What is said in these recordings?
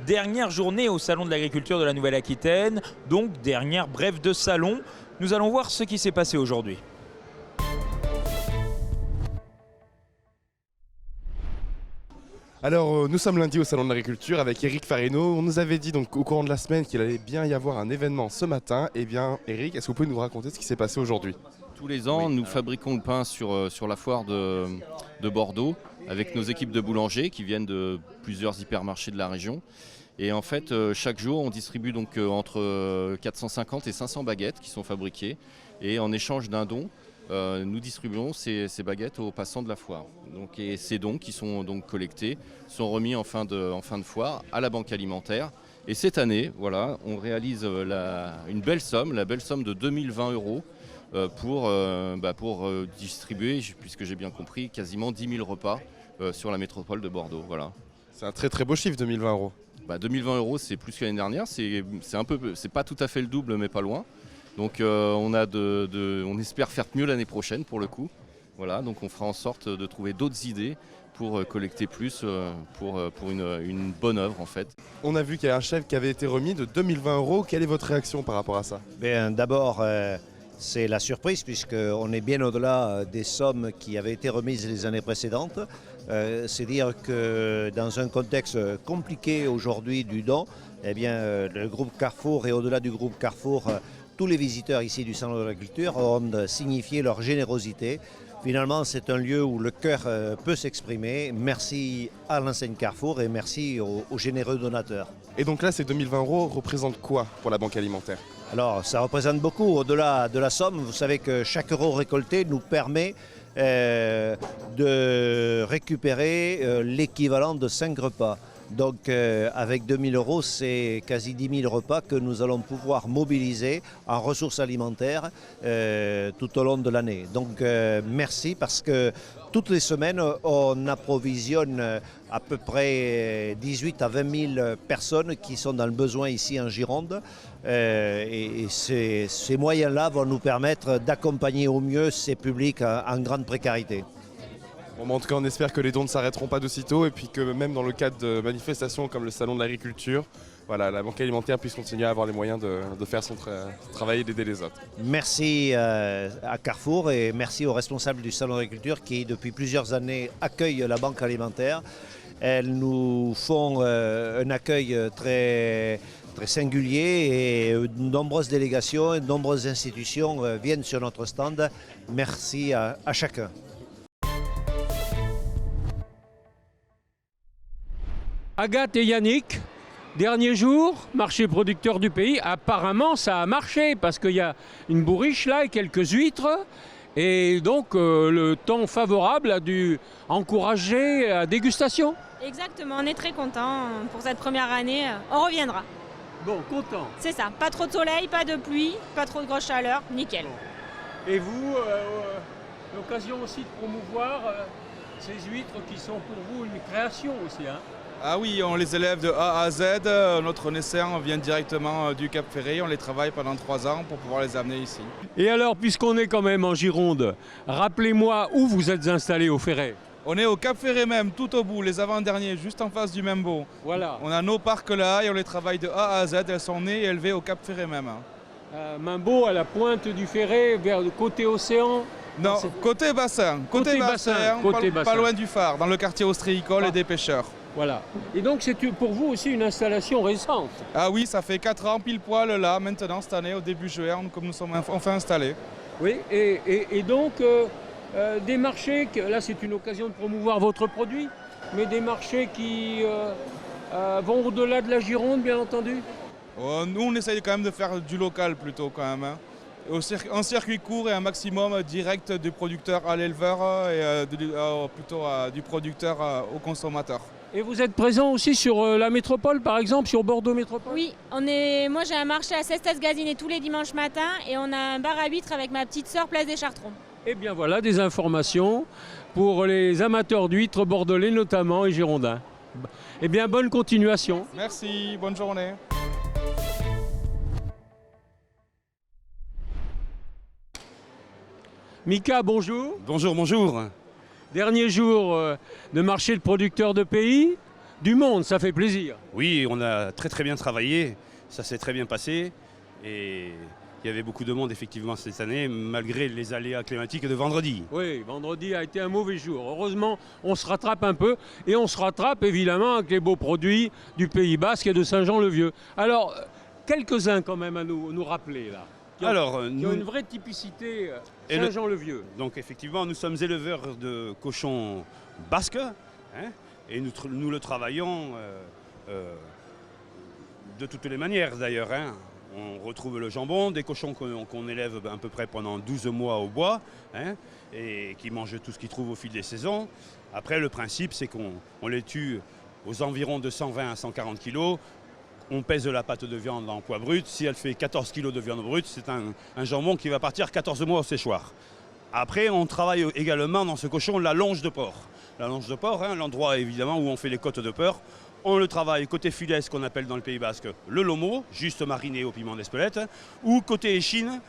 Dernière journée au Salon de l'Agriculture de la Nouvelle-Aquitaine, donc dernière brève de salon. Nous allons voir ce qui s'est passé aujourd'hui. Alors nous sommes lundi au Salon de l'Agriculture avec Eric Farino. On nous avait dit donc au courant de la semaine qu'il allait bien y avoir un événement ce matin. Eh bien Eric, est-ce que vous pouvez nous raconter ce qui s'est passé aujourd'hui? Tous les ans, nous fabriquons le pain sur la foire de Bordeaux avec nos équipes de boulangers qui viennent de plusieurs hypermarchés de la région. Et en fait, chaque jour, on distribue donc entre 450 et 500 baguettes qui sont fabriquées. Et en échange d'un don, nous distribuons ces baguettes aux passants de la foire. Et ces dons qui sont donc collectés sont remis en fin de foire à la banque alimentaire. Et cette année, voilà, on réalise une belle somme, la belle somme de 2020 € pour distribuer, puisque j'ai bien compris, quasiment 10 000 repas sur la métropole de Bordeaux. Voilà. C'est un très très beau chiffre, 2020 €. 2020 €, c'est plus que l'année dernière. C'est pas tout à fait le double, mais pas loin. Donc on espère faire mieux l'année prochaine pour le coup. Voilà, donc on fera en sorte de trouver d'autres idées pour collecter plus pour une bonne œuvre en fait. On a vu qu'il y a un chèque qui avait été remis de 2020 €. Quelle est votre réaction par rapport à ça? D'abord, c'est la surprise puisqu'on est bien au-delà des sommes qui avaient été remises les années précédentes. C'est dire que dans un contexte compliqué aujourd'hui du don, eh bien, le groupe Carrefour et au-delà du groupe Carrefour, tous les visiteurs ici du Salon de l'Agriculture ont signifié leur générosité. Finalement, c'est un lieu où le cœur peut s'exprimer. Merci à l'enseigne Carrefour et merci aux généreux donateurs. Et donc là, ces 2020 € représentent quoi pour la banque alimentaire? Alors, ça représente beaucoup au-delà de la somme. Vous savez que chaque euro récolté nous permet de récupérer l'équivalent de 5 repas. Donc avec 2 000 €, c'est quasi 10 000 repas que nous allons pouvoir mobiliser en ressources alimentaires tout au long de l'année. Donc merci parce que toutes les semaines, on approvisionne à peu près 18 à 20 000 personnes qui sont dans le besoin ici en Gironde. Et ces moyens-là vont nous permettre d'accompagner au mieux ces publics en grande précarité. Bon, en tout cas, on espère que les dons ne s'arrêteront pas d'aussitôt et puis que même dans le cadre de manifestations comme le Salon de l'Agriculture, voilà, la banque alimentaire puisse continuer à avoir les moyens de faire son travail et d'aider les autres. Merci à Carrefour et merci aux responsables du Salon de l'Agriculture qui, depuis plusieurs années, accueillent la banque alimentaire. Elles nous font un accueil très singulier et de nombreuses délégations et de nombreuses institutions viennent sur notre stand. Merci à chacun. Agathe et Yannick, dernier jour, marché producteur du pays. Apparemment, ça a marché parce qu'il y a une bourriche là et quelques huîtres. Et donc, le temps favorable a dû encourager la dégustation. Exactement, on est très contents pour cette première année. On reviendra. Bon, content. C'est ça, pas trop de soleil, pas de pluie, pas trop de grosse chaleur, nickel. Bon. Et vous, l'occasion aussi de promouvoir ces huîtres qui sont pour vous une création aussi, hein? Ah oui, on les élève de A à Z. Notre naissance vient directement du Cap Ferré. On les travaille pendant 3 ans pour pouvoir les amener ici. Et alors, puisqu'on est quand même en Gironde, rappelez-moi où vous êtes installé au Ferré. On est au Cap Ferré même, tout au bout, les avant-derniers, juste en face du Membo. Voilà. On a nos parcs là et on les travaille de A à Z. Elles sont nées et élevées au Cap Ferré même. Membo, à la pointe du Ferré, vers le côté océan. Non, côté bassin. Côté bassin, pas loin du phare, dans le quartier ostréicole et des pêcheurs. Voilà. Et donc c'est pour vous aussi une installation récente? Ah oui, ça fait 4 ans pile poil là, maintenant cette année, au début juin, comme nous sommes enfin installés. Oui, et donc des marchés, là c'est une occasion de promouvoir votre produit, mais des marchés qui vont au-delà de la Gironde, bien entendu? Nous on essaye quand même de faire du local plutôt quand même. Hein. Un circuit court et un maximum direct du producteur à l'éleveur et plutôt du producteur au consommateur. Et vous êtes présent aussi sur la métropole, par exemple, sur Bordeaux Métropole? Oui, moi j'ai un marché à Cestas-Gazinet tous les dimanches matins et on a un bar à huîtres avec ma petite sœur, place des Chartrons. Eh bien voilà, des informations pour les amateurs d'huîtres bordelais notamment et girondins. Eh bien, bonne continuation. Merci, bonne journée. Mika, bonjour. Bonjour, bonjour. Dernier jour de marché de producteurs de pays. du monde, ça fait plaisir. Oui, on a très bien travaillé, ça s'est très bien passé et il y avait beaucoup de monde effectivement cette année malgré les aléas climatiques de vendredi. Oui, vendredi a été un mauvais jour. Heureusement, on se rattrape un peu et on se rattrape évidemment avec les beaux produits du Pays Basque et de Saint-Jean-le-Vieux. Alors, quelques-uns quand même à nous rappeler là. Qui ont une vraie typicité Saint-Jean-le-Vieux. Donc effectivement, nous sommes éleveurs de cochons basques hein, et nous le travaillons de toutes les manières d'ailleurs. Hein. On retrouve le jambon, des cochons qu'on élève à peu près pendant 12 mois au bois hein, et qui mangent tout ce qu'ils trouvent au fil des saisons. Après, le principe, c'est qu'on les tue aux environs de 120 à 140 kg. On pèse la pâte de viande en poids brut. Si elle fait 14 kg de viande brute, c'est un jambon qui va partir 14 mois au séchoir. Après, on travaille également dans ce cochon la longe de porc. La longe de porc, hein, l'endroit évidemment où on fait les côtes de porc. On le travaille côté filet, ce qu'on appelle dans le Pays Basque le lomo, juste mariné au piment d'Espelette, ou côté échine,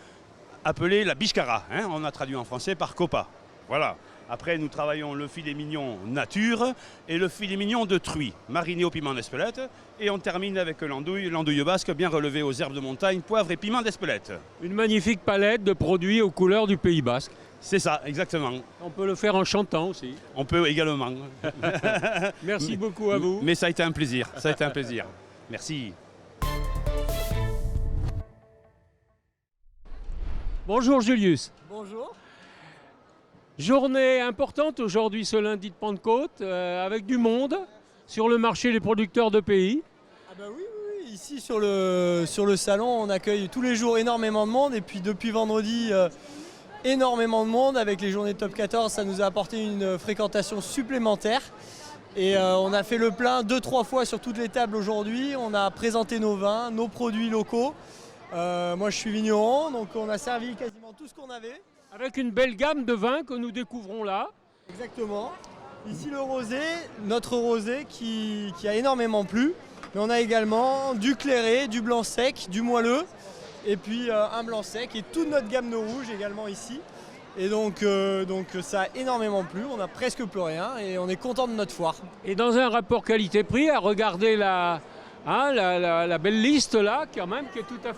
appelé la biscara. Hein, on a traduit en français par copa. Voilà. Après, nous travaillons le filet mignon nature et le filet mignon de truie, mariné au piment d'Espelette. Et on termine avec l'andouille basque bien relevée aux herbes de montagne, poivre et piment d'Espelette. Une magnifique palette de produits aux couleurs du Pays Basque. C'est ça, exactement. On peut le faire en chantant aussi. On peut également. Merci beaucoup à vous. Mais ça a été un plaisir, ça a été un plaisir. Merci. Bonjour Julius. Bonjour. Journée importante aujourd'hui ce lundi de Pentecôte avec du monde sur le marché des producteurs de pays. Ah bah oui, ici sur le salon on accueille tous les jours énormément de monde et puis depuis vendredi énormément de monde avec les journées Top 14, ça nous a apporté une fréquentation supplémentaire et on a fait le plein 2-3 fois sur toutes les tables aujourd'hui, on a présenté nos vins, nos produits locaux. Moi je suis vigneron donc on a servi quasiment tout ce qu'on avait. Avec une belle gamme de vins que nous découvrons là. Exactement. Ici le rosé, notre rosé qui a énormément plu. Mais on a également du clairé, du blanc sec, du moelleux et puis un blanc sec et toute notre gamme de rouge également ici. Et donc ça a énormément plu, on n'a presque plus rien et on est content de notre foire. Et dans un rapport qualité-prix, à regarder la belle liste là quand même qui est tout à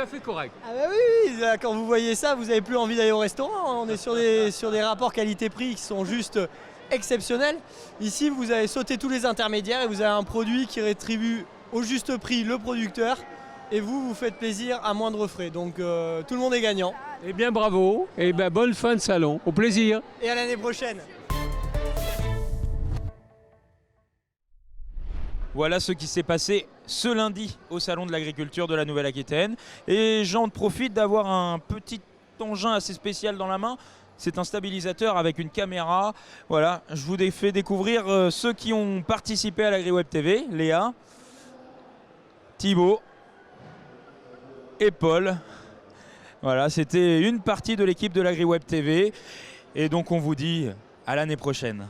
fait correcte. Ah bah oui, là, quand vous voyez ça, vous n'avez plus envie d'aller au restaurant. On est sur des rapports qualité-prix qui sont juste exceptionnels. Ici, vous avez sauté tous les intermédiaires et vous avez un produit qui rétribue au juste prix le producteur et vous faites plaisir à moindre frais. Donc tout le monde est gagnant. Eh bien bravo, et bien bonne fin de salon, au plaisir. Et à l'année prochaine. Voilà ce qui s'est passé ce lundi au Salon de l'Agriculture de la Nouvelle-Aquitaine. Et j'en profite d'avoir un petit engin assez spécial dans la main. C'est un stabilisateur avec une caméra. Voilà, je vous ai fait découvrir ceux qui ont participé à l'AgriWeb TV. Léa, Thibaut et Paul. Voilà, c'était une partie de l'équipe de l'AgriWeb TV. Et donc on vous dit à l'année prochaine.